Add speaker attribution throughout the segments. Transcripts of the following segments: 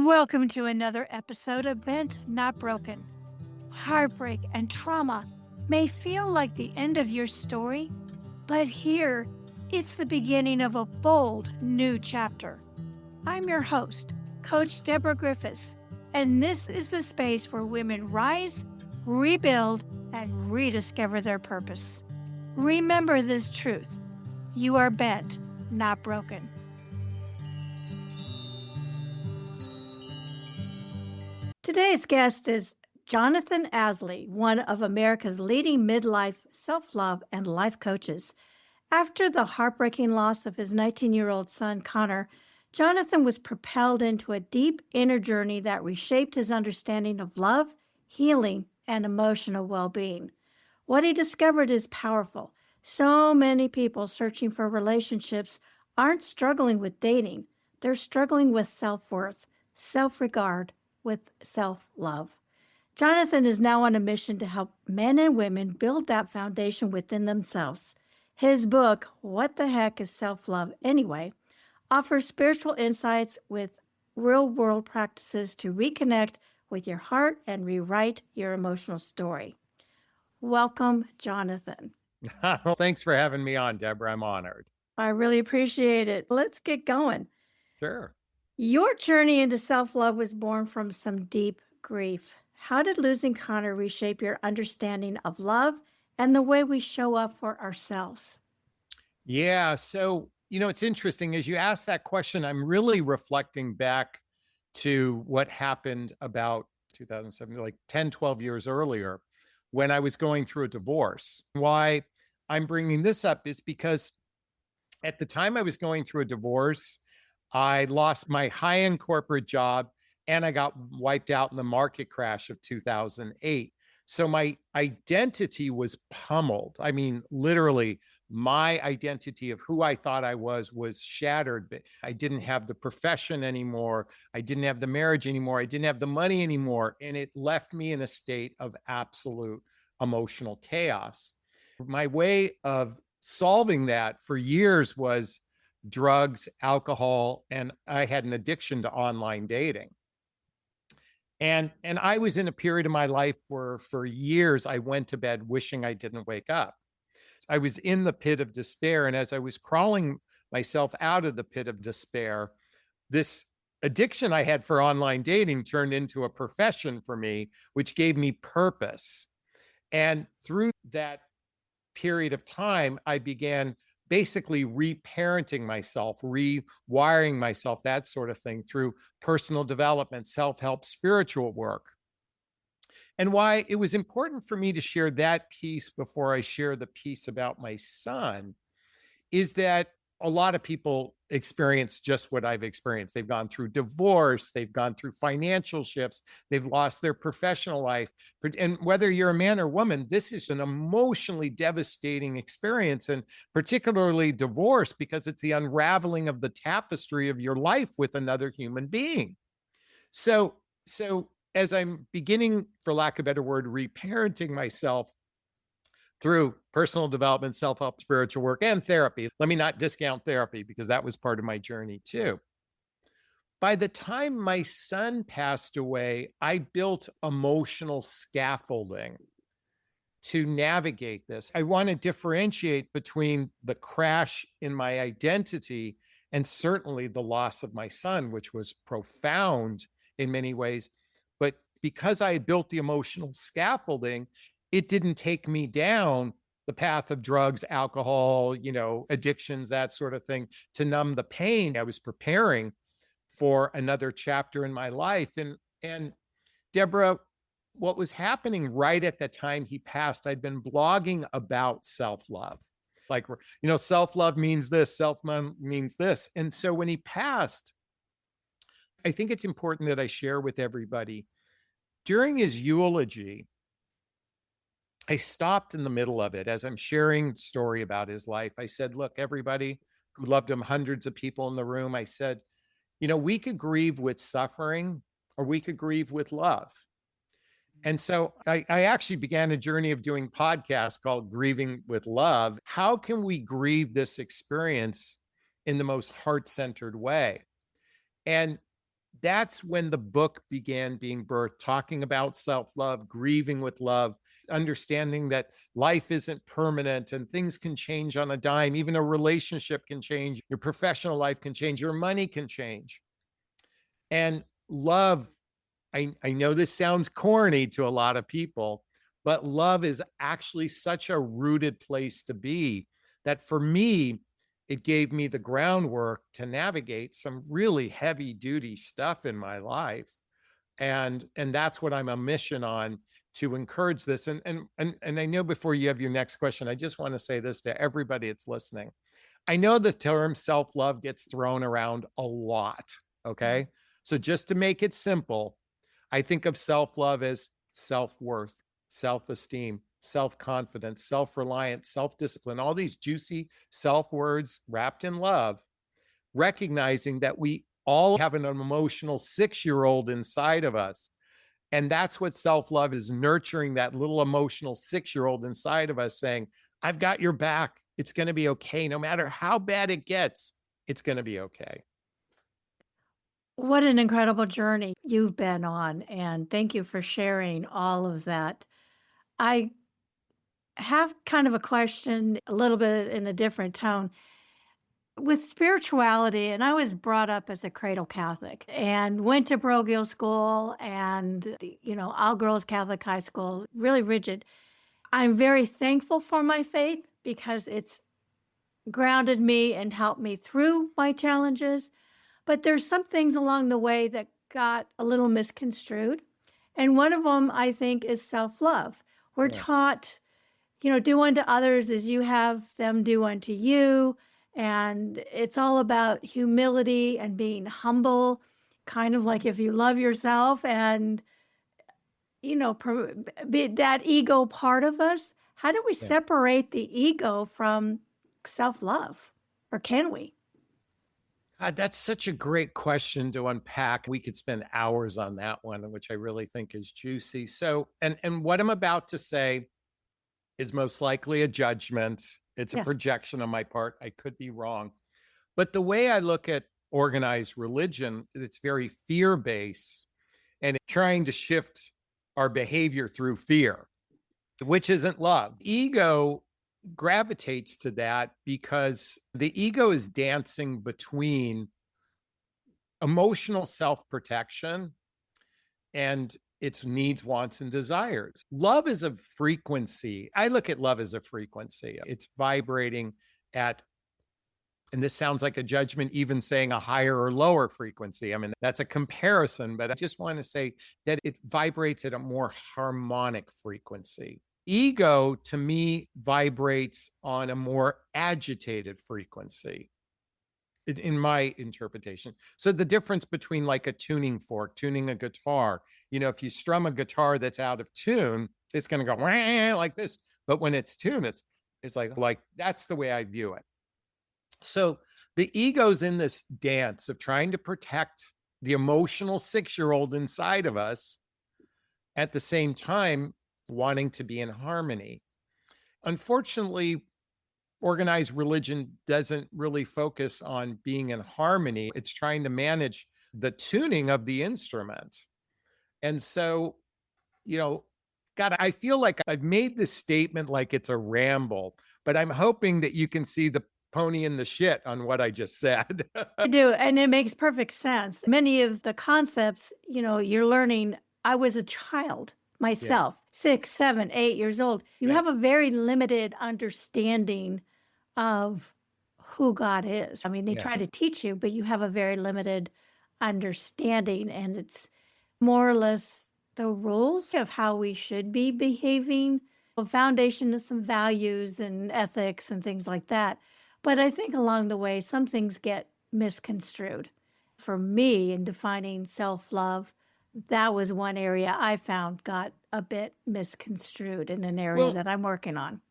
Speaker 1: Welcome to another episode of Bent Not Broken. Heartbreak and trauma may feel like the end of your story, but here it's the beginning of a bold new chapter. I'm your host, Coach Deborah Griffiths, and this is the space where women rise, rebuild, and rediscover their purpose. Remember this truth: you are bent, not broken. Today's guest is Jonathan Aslay, one of America's leading midlife, self-love, and life coaches. After the heartbreaking loss of his 19-year-old son, Connor, Jonathan was propelled into a deep inner journey that reshaped his understanding of love, healing, and emotional well-being. What he discovered is powerful. So many people searching for relationships aren't struggling with dating. They're struggling with self-worth, self-regard, with self-love. Jonathan is now on a mission to help men and women build that foundation within themselves. His book, What the Heck is Self-Love Anyway?, offers spiritual insights with real-world practices to reconnect with your heart and rewrite your emotional story. Welcome, Jonathan.
Speaker 2: Well, thanks for having me on, Deborah. I'm honored.
Speaker 1: I really appreciate it. Let's get going.
Speaker 2: Sure.
Speaker 1: Your journey into self-love was born from some deep grief. How did losing Connor reshape your understanding of love and the way we show up for ourselves?
Speaker 2: Yeah. So, it's interesting. As you ask that question, I'm really reflecting back to what happened about 2007, like 10, 12 years earlier, when I was going through a divorce. Why I'm bringing this up is because at the time I was going through a divorce, I lost my high-end corporate job and I got wiped out in the market crash of 2008. So my identity was pummeled. I mean, literally, my identity of who I thought I was shattered. But I didn't have the profession anymore. I didn't have the marriage anymore. I didn't have the money anymore. And it left me in a state of absolute emotional chaos. My way of solving that for years was drugs, alcohol, and I had an addiction to online dating. And I was in a period of my life where for years I went to bed wishing I didn't wake up. I was in the pit of despair. And as I was crawling myself out of the pit of despair, this addiction I had for online dating turned into a profession for me, which gave me purpose. And through that period of time, I began basically reparenting myself, rewiring myself, that sort of thing, through personal development, self-help, spiritual work. And why it was important for me to share that piece before I share the piece about my son is that a lot of people experience just what I've experienced. They've gone through divorce, they've gone through financial shifts, they've lost their professional life. And whether you're a man or woman, this is an emotionally devastating experience, and particularly divorce, because it's the unraveling of the tapestry of your life with another human being. So as I'm beginning, for lack of a better word, reparenting myself through personal development, self-help, spiritual work, and therapy. Let me not discount therapy because that was part of my journey too. By the time my son passed away, I built emotional scaffolding to navigate this. I want to differentiate between the crash in my identity and certainly the loss of my son, which was profound in many ways. But because I had built the emotional scaffolding, it didn't take me down the path of drugs, alcohol, addictions, that sort of thing, to numb the pain. I was preparing for another chapter in my life. And Deborah, what was happening right at the time he passed, I'd been blogging about self-love. Like, self-love means this, self-love means this. And so when he passed, I think it's important that I share with everybody, during his eulogy, I stopped in the middle of it as I'm sharing the story about his life. I said, look, everybody who loved him, hundreds of people in the room, I said, we could grieve with suffering or we could grieve with love. And so I actually began a journey of doing podcasts called Grieving with Love. How can we grieve this experience in the most heart-centered way? And that's when the book began being birthed, talking about self-love, grieving with love, understanding that life isn't permanent and things can change on a dime. Even a relationship can change, your professional life can change, your money can change. And love, I know this sounds corny to a lot of people, but love is actually such a rooted place to be that for me, it gave me the groundwork to navigate some really heavy duty stuff in my life. And that's what I'm a mission on, to encourage this. And I know before you have your next question, I just want to say this to everybody that's listening. I know the term self-love gets thrown around a lot. Okay. So just to make it simple, I think of self-love as self-worth, self-esteem, self-confidence, self-reliance, self-discipline, all these juicy self-words wrapped in love, recognizing that we all have an emotional 6-year-old inside of us. And that's what self-love is, nurturing that little emotional 6-year-old inside of us, saying, I've got your back. It's going to be okay. No matter how bad it gets, it's going to be okay.
Speaker 1: What an incredible journey you've been on, and thank you for sharing all of that. I have kind of a question, a little bit in a different tone. With spirituality, and I was brought up as a cradle Catholic and went to parochial school and, all girls Catholic high school, really rigid. I'm very thankful for my faith because it's grounded me and helped me through my challenges. But there's some things along the way that got a little misconstrued. And one of them, I think, is self love. We're
Speaker 2: Yeah.
Speaker 1: taught, do unto others as you have them do unto you. And it's all about humility and being humble, kind of like if you love yourself and, that ego part of us. How do we
Speaker 2: Yeah.
Speaker 1: separate the ego from self love? Or can we?
Speaker 2: God, that's such a great question to unpack. We could spend hours on that one, which I really think is juicy. So, and what I'm about to say is most likely a judgment. It's a
Speaker 1: Yes.
Speaker 2: projection on my part. I could be wrong. But the way I look at organized religion, it's very fear-based and trying to shift our behavior through fear, which isn't love. Ego gravitates to that because the ego is dancing between emotional self-protection and its needs, wants, and desires. Love is a frequency. I look at love as a frequency. It's vibrating at, and this sounds like a judgment, even saying a higher or lower frequency. I mean, that's a comparison, but I just want to say that it vibrates at a more harmonic frequency. Ego, to me, vibrates on a more agitated frequency, in my interpretation. So the difference between like a tuning fork, tuning a guitar, if you strum a guitar that's out of tune, it's going to go like this. But when it's tuned, it's like that's the way I view it. So the ego's in this dance of trying to protect the emotional 6-year-old inside of us, at the same time wanting to be in harmony. Unfortunately, organized religion doesn't really focus on being in harmony. It's trying to manage the tuning of the instrument. And so, God, I feel like I've made this statement like it's a ramble, but I'm hoping that you can see the pony in the shit on what I just said.
Speaker 1: I do, and it makes perfect sense. Many of the concepts, you're learning. I was a child
Speaker 2: Yeah.
Speaker 1: myself, 6, 7, 8 years old. You
Speaker 2: Yeah.
Speaker 1: have a very limited understanding of who God is. I mean, they
Speaker 2: Yeah.
Speaker 1: try to teach you, but you have a very limited understanding, and it's more or less the rules of how we should be behaving, a foundation of some values and ethics and things like that. But I think along the way, some things get misconstrued. For me, in defining self love, that was one area I found got a bit misconstrued in an area
Speaker 2: Well,
Speaker 1: that I'm working on.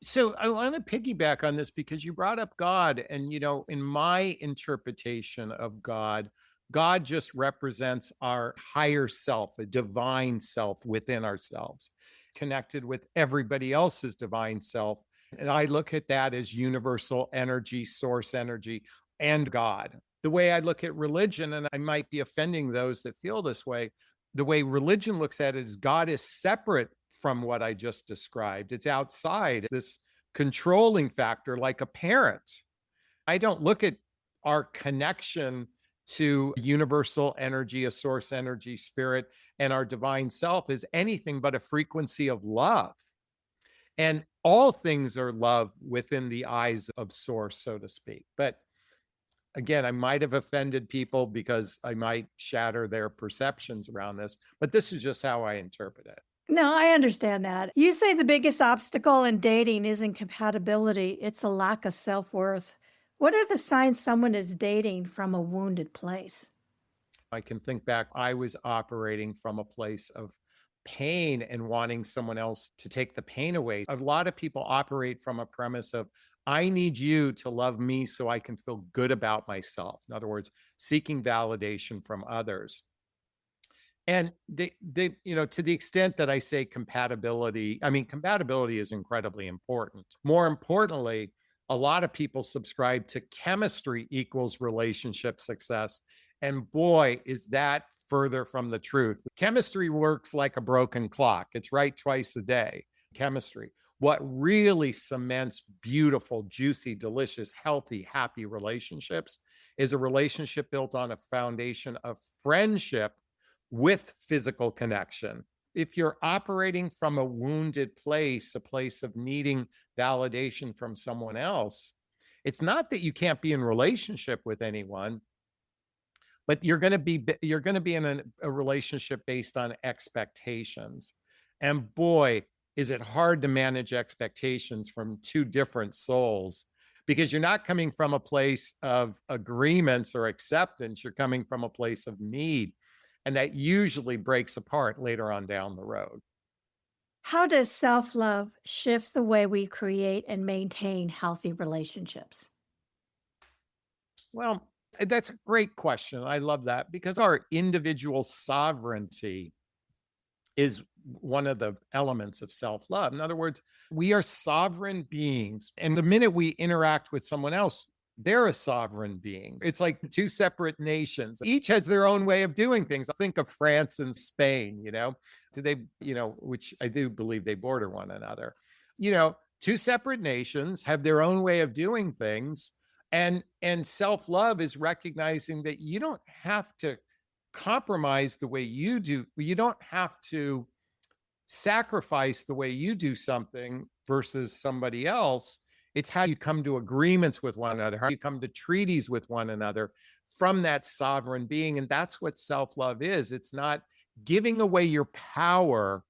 Speaker 2: so I want to piggyback on this because you brought up God. And, in my interpretation of God, God just represents our higher self, a divine self within ourselves, connected with everybody else's divine self. And I look at that as universal energy, source energy, and God. The way I look at religion, and I might be offending those that feel this way, the way religion looks at it is God is separate from what I just described. It's outside this controlling factor, like a parent. I don't look at our connection to universal energy, a source energy, spirit, and our divine self as anything but a frequency of love. And all things are love within the eyes of source, so to speak. But again, I might have offended people because I might shatter their perceptions around this, but this is just how I interpret it.
Speaker 1: No, I understand that. You say the biggest obstacle in dating isn't compatibility, it's a lack of self worth. What are the signs someone is dating from a wounded place?
Speaker 2: I can think back, I was operating from a place of pain and wanting someone else to take the pain away. A lot of people operate from a premise of, I need you to love me so I can feel good about myself. In other words, seeking validation from others. And to the extent that I say compatibility, I mean, compatibility is incredibly important. More importantly, a lot of people subscribe to chemistry equals relationship success. And boy, is that further from the truth. Chemistry works like a broken clock. It's right twice a day. Chemistry. What really cements beautiful, juicy, delicious, healthy, happy relationships is a relationship built on a foundation of friendship with physical connection. If you're operating from a wounded place, a place of needing validation from someone else, it's not that you can't be in relationship with anyone, but you're going to be in a relationship based on expectations. And boy, is it hard to manage expectations from two different souls, because you're not coming from a place of agreements or acceptance, you're coming from a place of need. And that usually breaks apart later on down the road.
Speaker 1: How does self love shift the way we create and maintain healthy relationships?
Speaker 2: Well, that's a great question. I love that, because our individual sovereignty is one of the elements of self love. In other words, we are sovereign beings. And the minute we interact with someone else, they're a sovereign being. It's like two separate nations. Each has their own way of doing things. I think of France and Spain, do they, which I do believe they border one another. Two separate nations have their own way of doing things. And self-love is recognizing that you don't have to compromise the way you do. You don't have to sacrifice the way you do something versus somebody else. It's how you come to agreements with one another, how you come to treaties with one another from that sovereign being. And that's what self-love is. It's not giving away your power.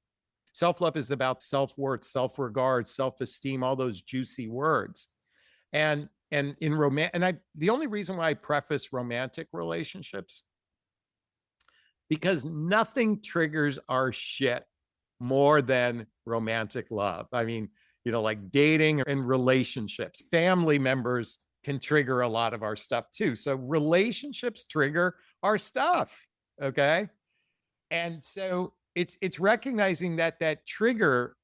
Speaker 2: Self-love is about self-worth, self-regard, self-esteem, all those juicy words. And in the only reason why I preface romantic relationships, because nothing triggers our shit more than romantic love. I mean, like dating and relationships, family members can trigger a lot of our stuff too. So relationships trigger our stuff. Okay. And so it's recognizing that trigger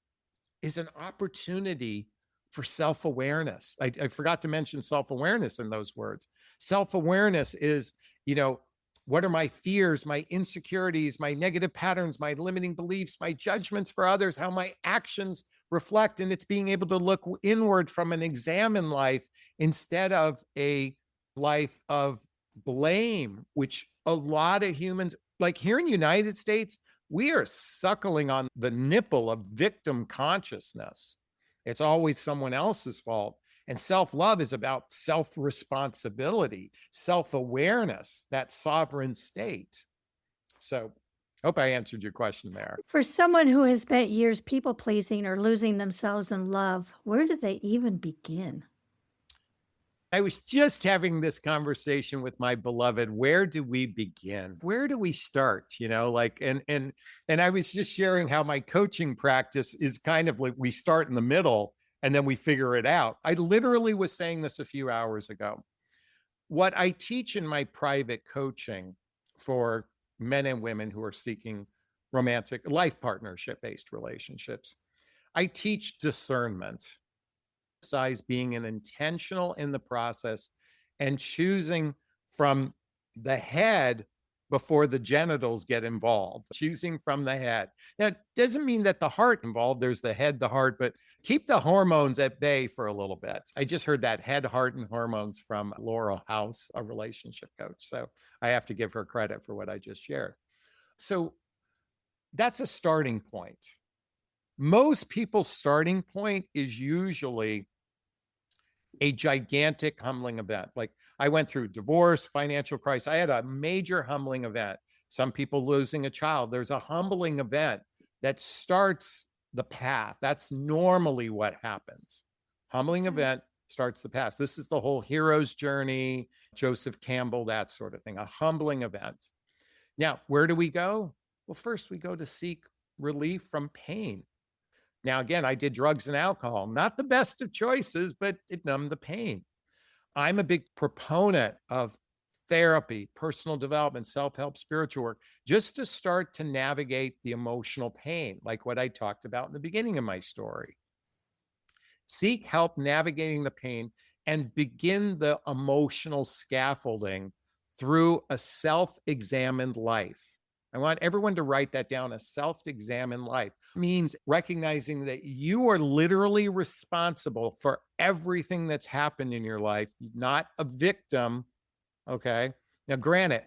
Speaker 2: is an opportunity for self-awareness. I forgot to mention self-awareness in those words. Self-awareness is, what are my fears, my insecurities, my negative patterns, my limiting beliefs, my judgments for others, how my actions reflect. And it's being able to look inward from an examine life instead of a life of blame, which a lot of humans, like here in the United States, we are suckling on the nipple of victim consciousness. It's always someone else's fault. And self-love is about self-responsibility, self-awareness, that sovereign state. So hope I answered your question there.
Speaker 1: For someone who has spent years people pleasing or losing themselves in love, where do they even begin?
Speaker 2: I was just having this conversation with my beloved. Where do we begin? Where do we start? And I was just sharing how my coaching practice is kind of like we start in the middle and then we figure it out. I literally was saying this a few hours ago. What I teach in my private coaching for men and women who are seeking romantic life partnership-based relationships, I teach discernment. Being an intentional in the process and choosing from the head before the genitals get involved, choosing from the head. Now, it doesn't mean that the heart involved, there's the head, the heart, but keep the hormones at bay for a little bit. I just heard that head, heart, and hormones from Laura House, a relationship coach. So I have to give her credit for what I just shared. So that's a starting point. Most people's starting point is usually a gigantic humbling event. Like I went through divorce, financial crisis. I had a major humbling event. Some people losing a child. There's a humbling event that starts the path. That's normally what happens. Humbling event starts the path. This is the whole hero's journey, Joseph Campbell, that sort of thing, a humbling event. Now, where do we go? Well, first we go to seek relief from pain. Now, again, I did drugs and alcohol, not the best of choices, but it numbed the pain. I'm a big proponent of therapy, personal development, self-help, spiritual work, just to start to navigate the emotional pain, like what I talked about in the beginning of my story. Seek help navigating the pain and begin the emotional scaffolding through a self-examined life. I want everyone to write that down. A self-examined life means recognizing that you are literally responsible for everything that's happened in your life, not a victim. Okay. Now, granted,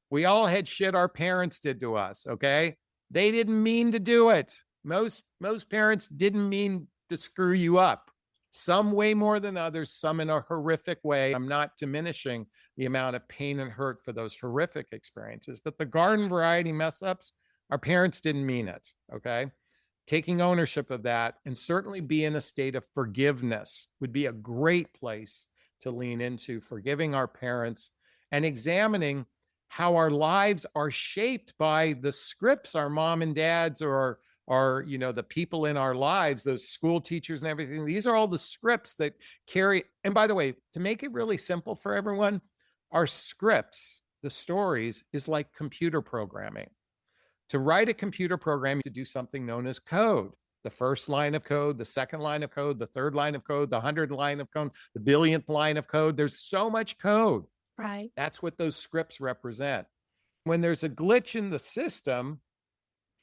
Speaker 2: we all had shit our parents did to us. Okay. They didn't mean to do it. Most parents didn't mean to screw you up. Some way more than others, some in a horrific way. I'm not diminishing the amount of pain and hurt for those horrific experiences, but the garden variety mess ups, our parents didn't mean it. Okay. Taking ownership of that and certainly be in a state of forgiveness would be a great place to lean into, forgiving our parents and examining how our lives are shaped by the scripts our mom and dads or the people in our lives, those school teachers and everything. These are all the scripts that carry. And by the way, to make it really simple for everyone, our scripts, the stories, is like computer programming. To write a computer program, to do something known as code. The first line of code, the second line of code, the third line of code, the 100th line of code, the billionth line of code. There's so much code.
Speaker 1: Right.
Speaker 2: That's what those scripts represent. When there's a glitch in the system,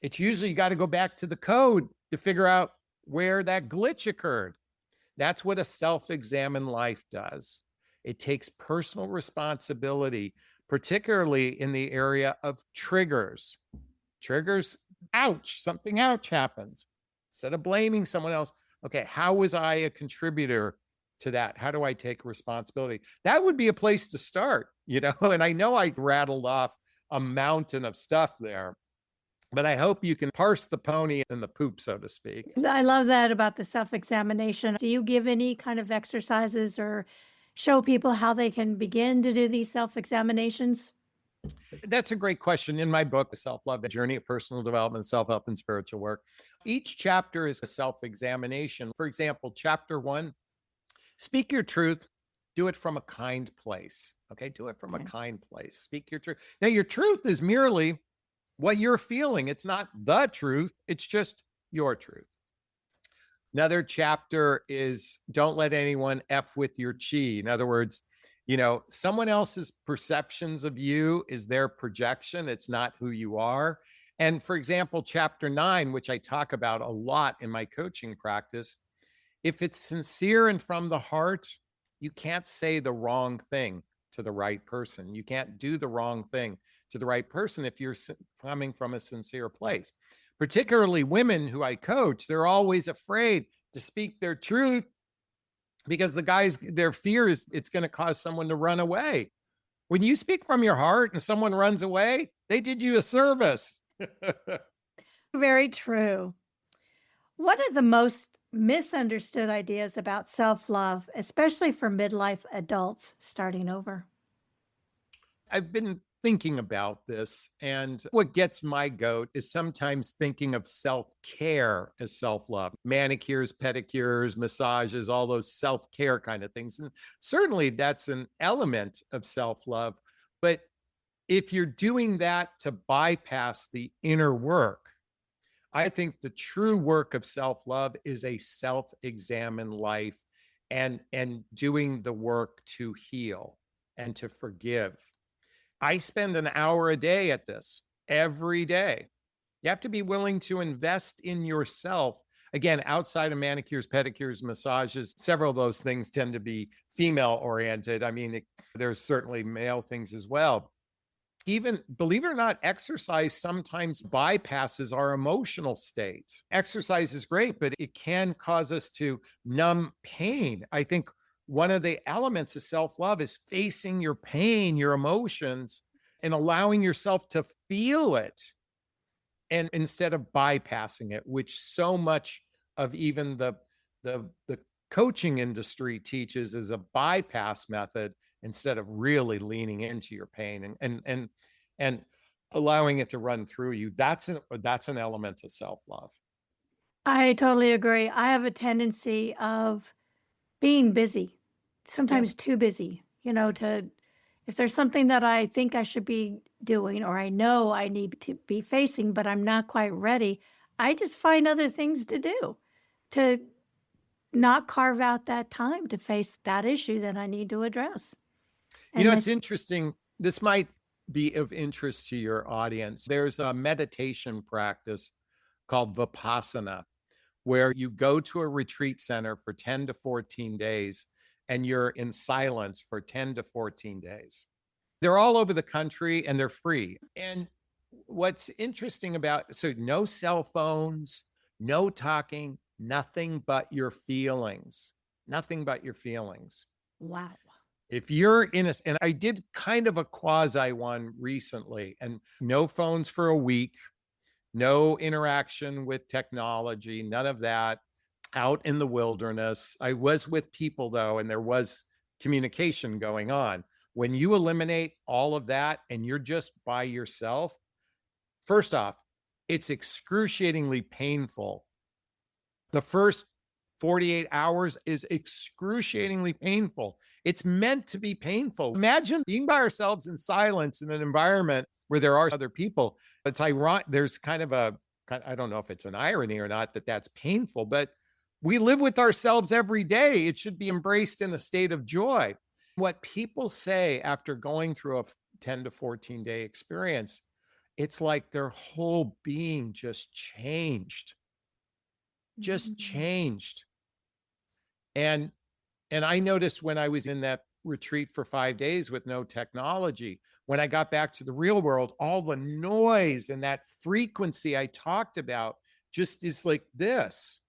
Speaker 2: it's usually you got to go back to the code to figure out where that glitch occurred. That's what a self-examined life does. It takes personal responsibility, particularly in the area of triggers. Triggers, ouch, something ouch happens. Instead of blaming someone else, okay, how was I a contributor to that? How do I take responsibility? That would be a place to start, and I know I rattled off a mountain of stuff there, but I hope you can parse the pony and the poop, so to speak.
Speaker 1: I love that about the self-examination. Do you give any kind of exercises or show people how they can begin to do these self-examinations?
Speaker 2: That's a great question. In my book, The Self-Love, The Journey of Personal Development, Self-Help, and Spiritual Work, each chapter is a self-examination. For example, chapter 1, speak your truth, do it from a kind place. Okay, do it from a kind place. Speak your truth. Now, your truth is merely what you're feeling. It's not the truth, it's just your truth. Another chapter is don't let anyone F with your chi. In other words, someone else's perceptions of you is their projection. It's not who you are. And for example, chapter 9, which I talk about a lot in my coaching practice, if it's sincere and from the heart, you can't say the wrong thing to the right person. You can't do the wrong thing to the right person if you're coming from a sincere place. Particularly women who I coach, they're always afraid to speak their truth because their fear is it's going to cause someone to run away. When you speak from your heart and someone runs away, they did you a service.
Speaker 1: Very true. What are the most misunderstood ideas about self-love, especially for midlife adults starting over?
Speaker 2: I've been thinking about this, and what gets my goat is sometimes thinking of self-care as self-love. Manicures, pedicures, massages, all those self-care kind of things. And certainly that's an element of self-love. But if you're doing that to bypass the inner work, I think the true work of self-love is a self-examined life and doing the work to heal and to forgive I spend an hour a day at this every day. You have to be willing to invest in yourself. Again, outside of manicures, pedicures, massages, several of those things tend to be female oriented. I mean, there's certainly male things as well. Even believe it or not, exercise sometimes bypasses our emotional state. Exercise is great, but it can cause us to numb pain. I think one of the elements of self love is facing your pain, your emotions, and allowing yourself to feel it. And instead of bypassing it, which so much of even the coaching industry teaches is a bypass method instead of really leaning into your pain and allowing it to run through you. That's an element of self-love.
Speaker 1: I totally agree. I have a tendency of being busy,
Speaker 2: Yeah.
Speaker 1: sometimes too busy, to if there's something that I think I should be doing or I know I need to be facing, but I'm not quite ready, I just find other things to do to not carve out that time to face that issue that I need to address. And
Speaker 2: It's
Speaker 1: I
Speaker 2: interesting. This might be of interest to your audience. There's a meditation practice called Vipassana, where you go to a retreat center for 10 to 14 days and you're in silence for 10 to 14 days. They're all over the country and they're free. And what's interesting about so no cell phones, no talking, nothing but your feelings. Nothing but your feelings.
Speaker 1: wow.
Speaker 2: If you're in a, and I did kind of a quasi one recently, and no phones for a week, no interaction with technology, none of that, out in the wilderness. I was with people though, and there was communication going on. When you eliminate all of that and you're just by yourself, first off, it's excruciatingly painful. The first 48 hours is excruciatingly painful. It's meant to be painful. Imagine being by ourselves in silence in an environment where there are other people. It's ironic. There's kind of I don't know if it's an irony or not that that's painful, but we live with ourselves every day. It should be embraced in a state of joy. What people say after going through a 10 to 14 day experience, it's like their whole being just changed, just
Speaker 1: Mhm.
Speaker 2: changed. And I noticed when I was in that retreat for 5 days with no technology, when I got back to the real world, all the noise and that frequency I talked about just is like this.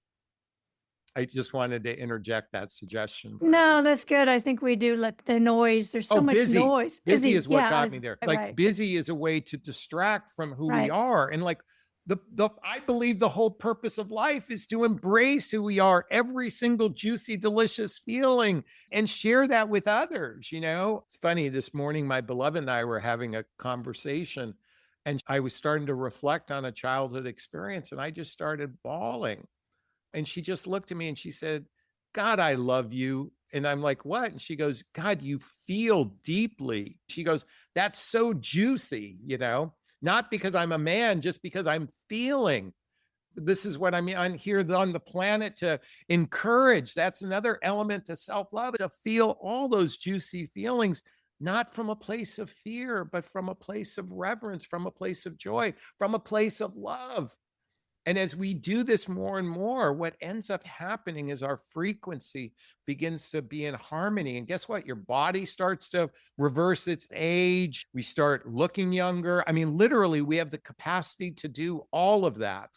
Speaker 2: I just wanted to interject that suggestion for everyone.
Speaker 1: No, that's good. I think we do let the noise. There's
Speaker 2: Oh,
Speaker 1: so much
Speaker 2: busy.
Speaker 1: noise.
Speaker 2: Busy
Speaker 1: Busy.
Speaker 2: is what
Speaker 1: Yeah,
Speaker 2: got me there. Like
Speaker 1: right,
Speaker 2: busy is a way to distract from who we
Speaker 1: right.
Speaker 2: are. And like the I believe the whole purpose of life is to embrace who we are, every single juicy, delicious feeling, and share that with others. It's funny, this morning, my beloved and I were having a conversation, and I was starting to reflect on a childhood experience, and I just started bawling. And she just looked at me and she said, God, I love you. And I'm like, what? And she goes, God, you feel deeply. She goes, that's so juicy, not because I'm a man, just because I'm feeling. This is what I'm here on the planet to encourage. That's another element to self love, to feel all those juicy feelings, not from a place of fear, but from a place of reverence, from a place of joy, from a place of love. And as we do this more and more, what ends up happening is our frequency begins to be in harmony. And guess what? Your body starts to reverse its age. We start looking younger. I mean, literally, we have the capacity to do all of that.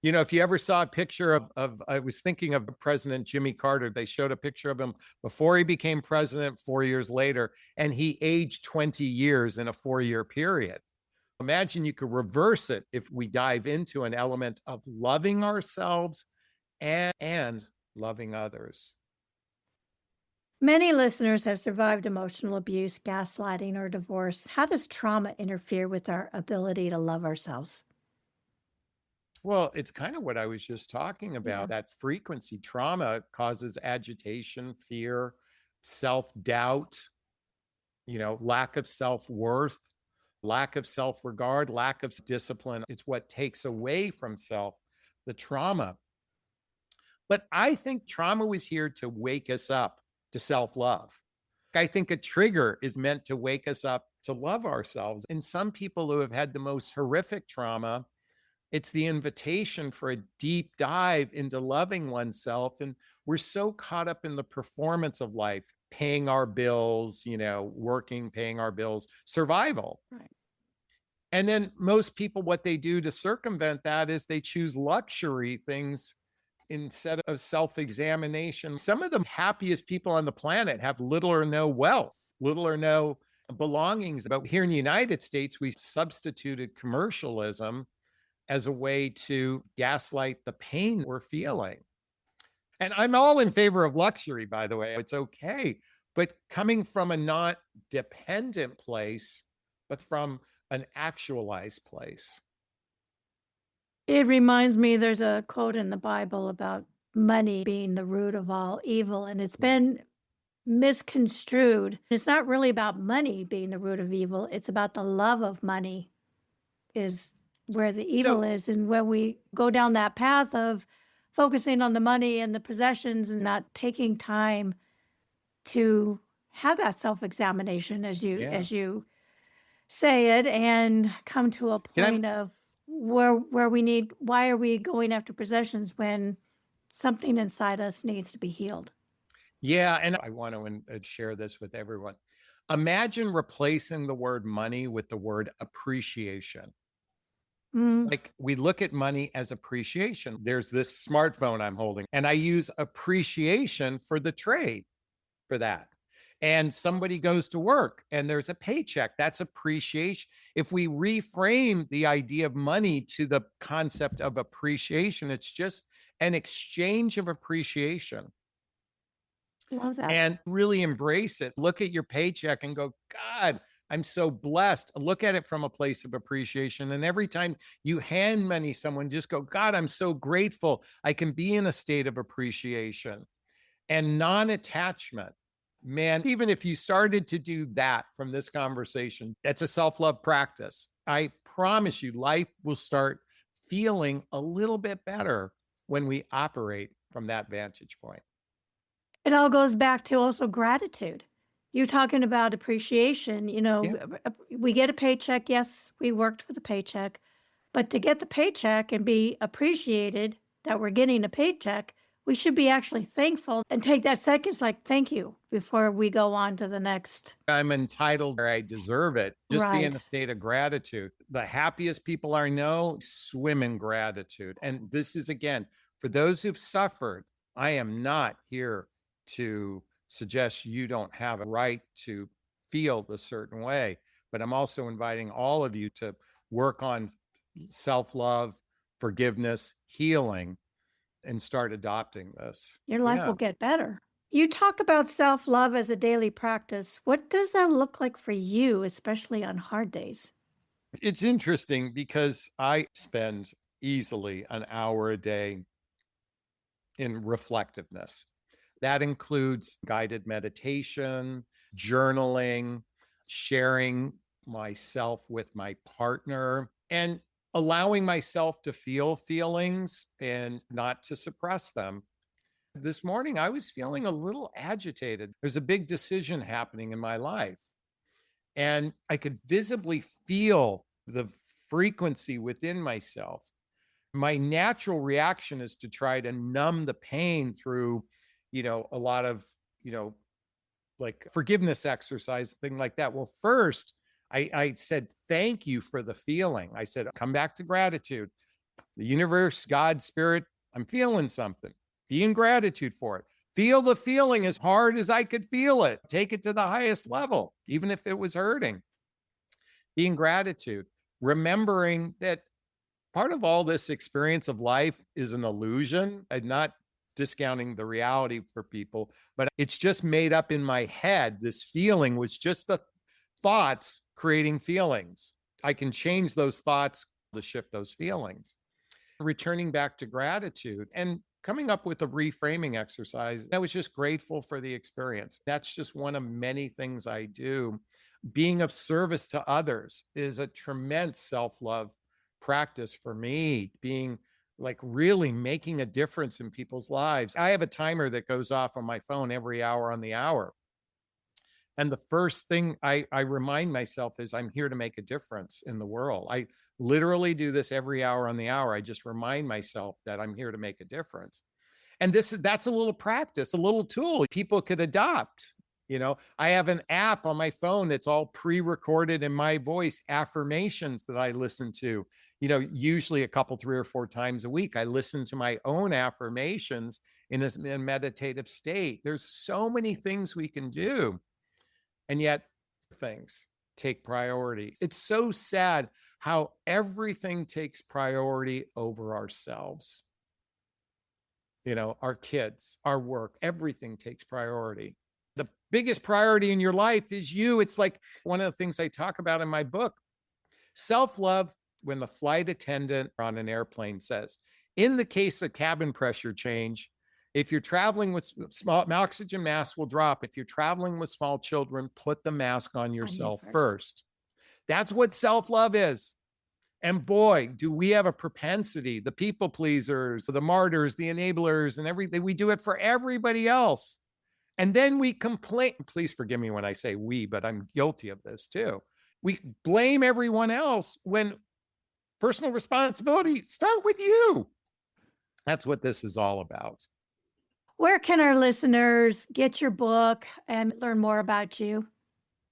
Speaker 2: If you ever saw a picture of I was thinking of President Jimmy Carter, they showed a picture of him before he became president 4 years later, and he aged 20 years in a 4 year period. Imagine you could reverse it if we dive into an element of loving ourselves and loving others.
Speaker 1: Many listeners have survived emotional abuse, gaslighting, or divorce. How does trauma interfere with our ability to love ourselves?
Speaker 2: Well, it's kind of what I was just talking
Speaker 1: Yeah.
Speaker 2: about. That frequency trauma causes agitation, fear, self doubt, lack of self worth, lack of self regard, lack of discipline. It's what takes away from self, the trauma. But I think trauma was here to wake us up to self love. I think a trigger is meant to wake us up to love ourselves. And some people who have had the most horrific trauma, it's the invitation for a deep dive into loving oneself. And we're so caught up in the performance of life, paying our bills, working, paying our bills, survival.
Speaker 1: Right.
Speaker 2: And then most people, what they do to circumvent that is they choose luxury things instead of self-examination. Some of the happiest people on the planet have little or no wealth, little or no belongings. But here in the United States, we substituted commercialism as a way to gaslight the pain we're feeling. And I'm all in favor of luxury, by the way. It's okay. But coming from a not dependent place, but from an actualized place.
Speaker 1: It reminds me, there's a quote in the Bible about money being the root of all evil, and it's been misconstrued. It's not really about money being the root of evil. It's about the love of money is where the evil
Speaker 2: So,
Speaker 1: is. And when we go down that path of focusing on the money and the possessions and not taking time to have that self-examination as you
Speaker 2: yeah.
Speaker 1: say it, and come to a
Speaker 2: Can I
Speaker 1: point of where we need, why are we going after possessions when something inside us needs to be healed?
Speaker 2: Yeah, and I want to share this with everyone. Imagine replacing the word money with the word appreciation.
Speaker 1: Mm.
Speaker 2: Like we look at money as appreciation. There's this smartphone I'm holding, and I use appreciation for the trade for that. And somebody goes to work and there's a paycheck. That's appreciation. If we reframe the idea of money to the concept of appreciation, it's just an exchange of appreciation.
Speaker 1: Love that.
Speaker 2: And really embrace it. Look at your paycheck and go, God, I'm so blessed. Look at it from a place of appreciation. And every time you hand money someone, just go, God, I'm so grateful. I can be in a state of appreciation and non-attachment. Man, even if you started to do that from this conversation, that's a self-love practice. I promise you, life will start feeling a little bit better when we operate from that vantage point.
Speaker 1: It all goes back to also gratitude. You're talking about appreciation,
Speaker 2: Yeah.
Speaker 1: we get a paycheck. Yes, we worked for the paycheck, but to get the paycheck and be appreciated that we're getting a paycheck, we should be actually thankful and take that second, like, thank you, before we go on to the next.
Speaker 2: I'm entitled or I deserve it. Just be in a
Speaker 1: Right.
Speaker 2: state of gratitude. The happiest people I know swim in gratitude. And this is, again, for those who've suffered, I am not here to suggest you don't have a right to feel a certain way, but I'm also inviting all of you to work on self love, forgiveness, healing, and start adopting this.
Speaker 1: Your life will
Speaker 2: Yeah.
Speaker 1: get better. You talk about self love as a daily practice. What does that look like for you, especially on hard days?
Speaker 2: It's interesting because I spend easily an hour a day in reflectiveness. That includes guided meditation, journaling, sharing myself with my partner, and allowing myself to feel feelings and not to suppress them. This morning, I was feeling a little agitated. There's a big decision happening in my life, and I could visibly feel the frequency within myself. My natural reaction is to try to numb the pain through, a lot of, you know, like forgiveness exercise, thing like that. Well, first, I said, thank you for the feeling. I said, come back to gratitude. The universe, God, spirit, I'm feeling something. Be in gratitude for it. Feel the feeling as hard as I could feel it. Take it to the highest level, even if it was hurting. Be in gratitude, remembering that part of all this experience of life is an illusion. I'm not discounting the reality for people, but it's just made up in my head. This feeling was just the thoughts creating feelings. I can change those thoughts to shift those feelings. Returning back to gratitude and coming up with a reframing exercise. I was just grateful for the experience. That's just one of many things I do. Being of service to others is a tremendous self love practice for me, being like really making a difference in people's lives. I have a timer that goes off on my phone every hour on the hour. And the first thing I remind myself is I'm here to make a difference in the world. I literally do this every hour on the hour. I just remind myself that I'm here to make a difference. And that's a little practice, a little tool people could adopt. I have an app on my phone that's all pre-recorded in my voice, affirmations that I listen to, usually a couple, 3 or 4 times a week. I listen to my own affirmations in a meditative state. There's so many things we can do. And yet things take priority. It's so sad how everything takes priority over ourselves. Our kids, our work, everything takes priority. The biggest priority in your life is you. It's like one of the things I talk about in my book. Self-love, when the flight attendant on an airplane says, in the case of cabin pressure change, if you're traveling with small, oxygen mask will drop. If you're traveling with small children, put the mask on yourself first. That's what self-love is. And boy, do we have a propensity, the people pleasers, the martyrs, the enablers, and everything. We do it for everybody else. And then we complain. Please forgive me when I say we, but I'm guilty of this too. We blame everyone else when personal responsibility start with you. That's what this is all about.
Speaker 1: Where can our listeners get your book and learn more about you?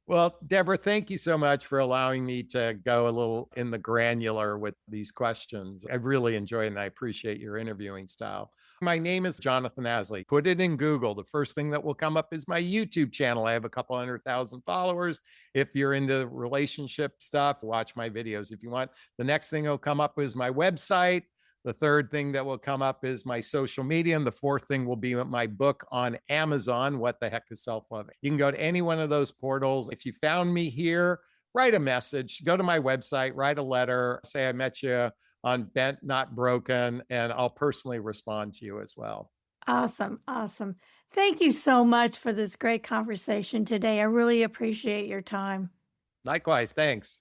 Speaker 2: Well, Deborah, thank you so much for allowing me to go a little in the granular with these questions. I really enjoy it, and I appreciate your interviewing style. My name is Jonathan Aslay. Put it in Google. The first thing that will come up is my YouTube channel. I have a couple 100,000 followers. If you're into relationship stuff, watch my videos if you want. The next thing that will come up is my website. The third thing that will come up is my social media. And the fourth thing will be my book on Amazon, What the Heck is Self-Love? You can go to any one of those portals. If you found me here, write a message, go to my website, write a letter, say I met you on Bent, Not Broken, and I'll personally respond to you as well.
Speaker 1: Awesome. Awesome. Thank you so much for this great conversation today. I really appreciate your time.
Speaker 2: Likewise, thanks.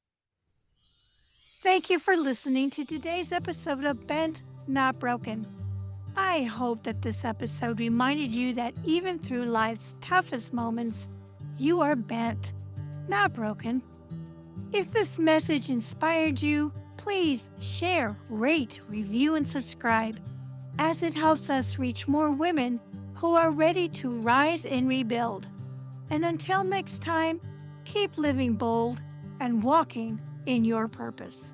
Speaker 1: Thank you for listening to today's episode of Bent, Not Broken. I hope that this episode reminded you that even through life's toughest moments, you are bent, not broken. If this message inspired you, please share, rate, review, and subscribe, as it helps us reach more women who are ready to rise and rebuild. And until next time, keep living bold and walking in your purpose.